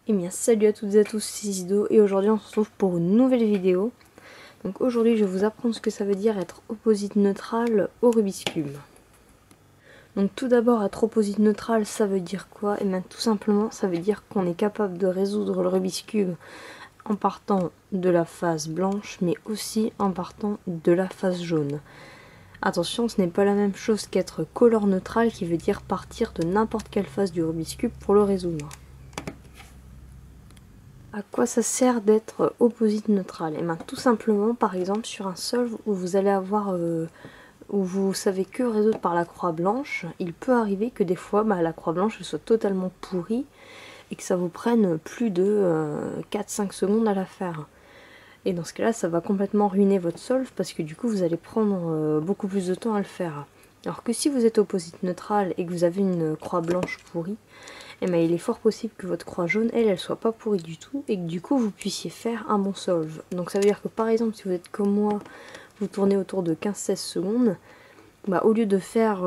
Et bien salut à toutes et à tous, c'est Zido et aujourd'hui on se retrouve pour une nouvelle vidéo. Donc aujourd'hui je vais vous apprendre ce que ça veut dire être opposite neutral au Rubik's Cube. Donc tout d'abord être opposite neutral ça veut dire quoi? Et bien tout simplement ça veut dire qu'on est capable de résoudre le Rubik's Cube en partant de la face blanche mais aussi en partant de la face jaune. Attention, ce n'est pas la même chose qu'être color neutral qui veut dire partir de n'importe quelle face du Rubik's Cube pour le résoudre. À quoi ça sert d'être opposite neutral? Et bien tout simplement, par exemple, sur un solve où vous allez avoir, où vous savez que résoudre par la croix blanche, il peut arriver que des fois la croix blanche soit totalement pourrie et que ça vous prenne plus de 4-5 secondes à la faire. Et dans ce cas-là, ça va complètement ruiner votre solve parce que du coup, vous allez prendre beaucoup plus de temps à le faire. Alors que si vous êtes opposite neutral et que vous avez une croix blanche pourrie, et bien il est fort possible que votre croix jaune, elle soit pas pourrie du tout et que du coup vous puissiez faire un bon solve. Donc ça veut dire que par exemple si vous êtes comme moi, vous tournez autour de 15-16 secondes, au lieu de faire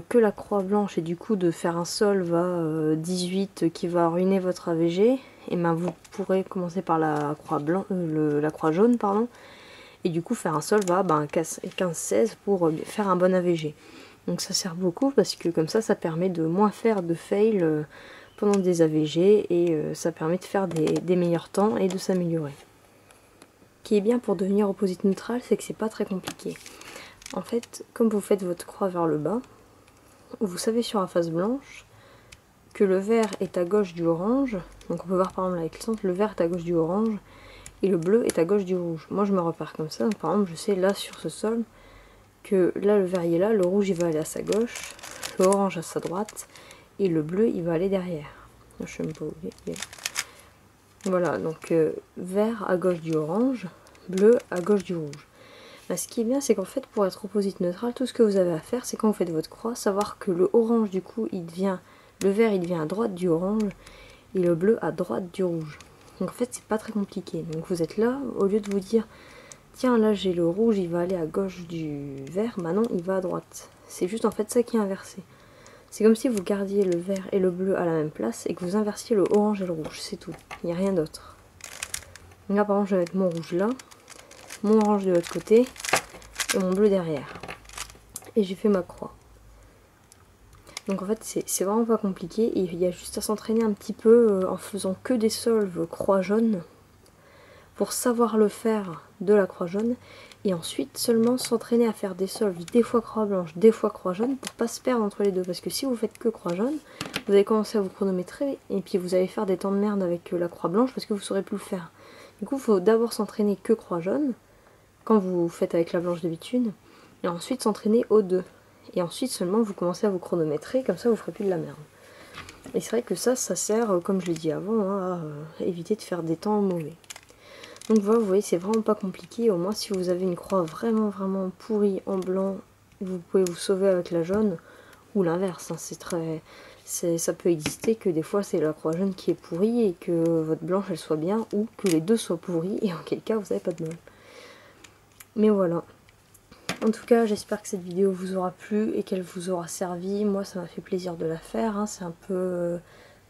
que la croix blanche et du coup de faire un solve à 18 qui va ruiner votre AVG, et ben vous pourrez commencer par la croix, la croix jaune pardon, et du coup faire un solve à 15-16 pour faire un bon AVG. Donc ça sert beaucoup parce que comme ça permet de moins faire de fail pendant des AVG et ça permet de faire des meilleurs temps et de s'améliorer. Ce qui est bien pour devenir opposite neutral, c'est que c'est pas très compliqué. En fait, comme vous faites votre croix vers le bas, vous savez sur la face blanche que le vert est à gauche du orange. Donc on peut voir par exemple avec l'exemple, le vert est à gauche du orange et le bleu est à gauche du rouge. Moi je me repère comme ça, donc par exemple je sais là sur ce sol que là le vert il est là, le rouge il va aller à sa gauche, l'orange à sa droite et le bleu il va aller derrière. Je sais même pas où il est. Voilà, donc vert à gauche du orange, bleu à gauche du rouge. Ce qui est bien, c'est qu'en fait pour être opposite neutral, tout ce que vous avez à faire, c'est quand vous faites votre croix, savoir que le orange du coup le vert il devient à droite du orange et le bleu à droite du rouge. Donc en fait c'est pas très compliqué. Donc vous êtes là, au lieu de vous dire tiens là j'ai le rouge il va aller à gauche du vert, non il va à droite. C'est juste en fait ça qui est inversé. C'est comme si vous gardiez le vert et le bleu à la même place et que vous inversiez le orange et le rouge, c'est tout, il n'y a rien d'autre. Là par exemple je vais mettre mon rouge là, mon orange de l'autre côté et mon bleu derrière. Et j'ai fait ma croix. Donc en fait c'est vraiment pas compliqué et il y a juste à s'entraîner un petit peu en faisant que des solves croix jaune pour savoir le faire de la croix jaune et ensuite seulement s'entraîner à faire des solves des fois croix blanche, des fois croix jaune pour pas se perdre entre les deux parce que si vous faites que croix jaune, vous allez commencer à vous chronométrer et puis vous allez faire des temps de merde avec la croix blanche parce que vous saurez plus le faire. Du coup il faut d'abord s'entraîner que croix jaune quand vous faites avec la blanche d'habitude et ensuite s'entraîner aux deux. Et ensuite seulement vous commencez à vous chronométrer, comme ça vous ferez plus de la merde. Et c'est vrai que ça sert, comme je l'ai dit avant, à éviter de faire des temps mauvais. Donc voilà, vous voyez, c'est vraiment pas compliqué. Au moins si vous avez une croix vraiment pourrie en blanc, vous pouvez vous sauver avec la jaune, ou l'inverse. Ça peut exister que des fois c'est la croix jaune qui est pourrie et que votre blanche elle soit bien, ou que les deux soient pourris, et en quel cas vous n'avez pas de bol. Mais voilà. En tout cas, j'espère que cette vidéo vous aura plu et qu'elle vous aura servi. Moi, ça m'a fait plaisir de la faire. C'est un peu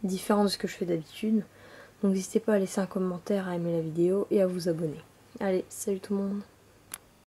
différent de ce que je fais d'habitude. Donc n'hésitez pas à laisser un commentaire, à aimer la vidéo et à vous abonner. Allez, salut tout le monde!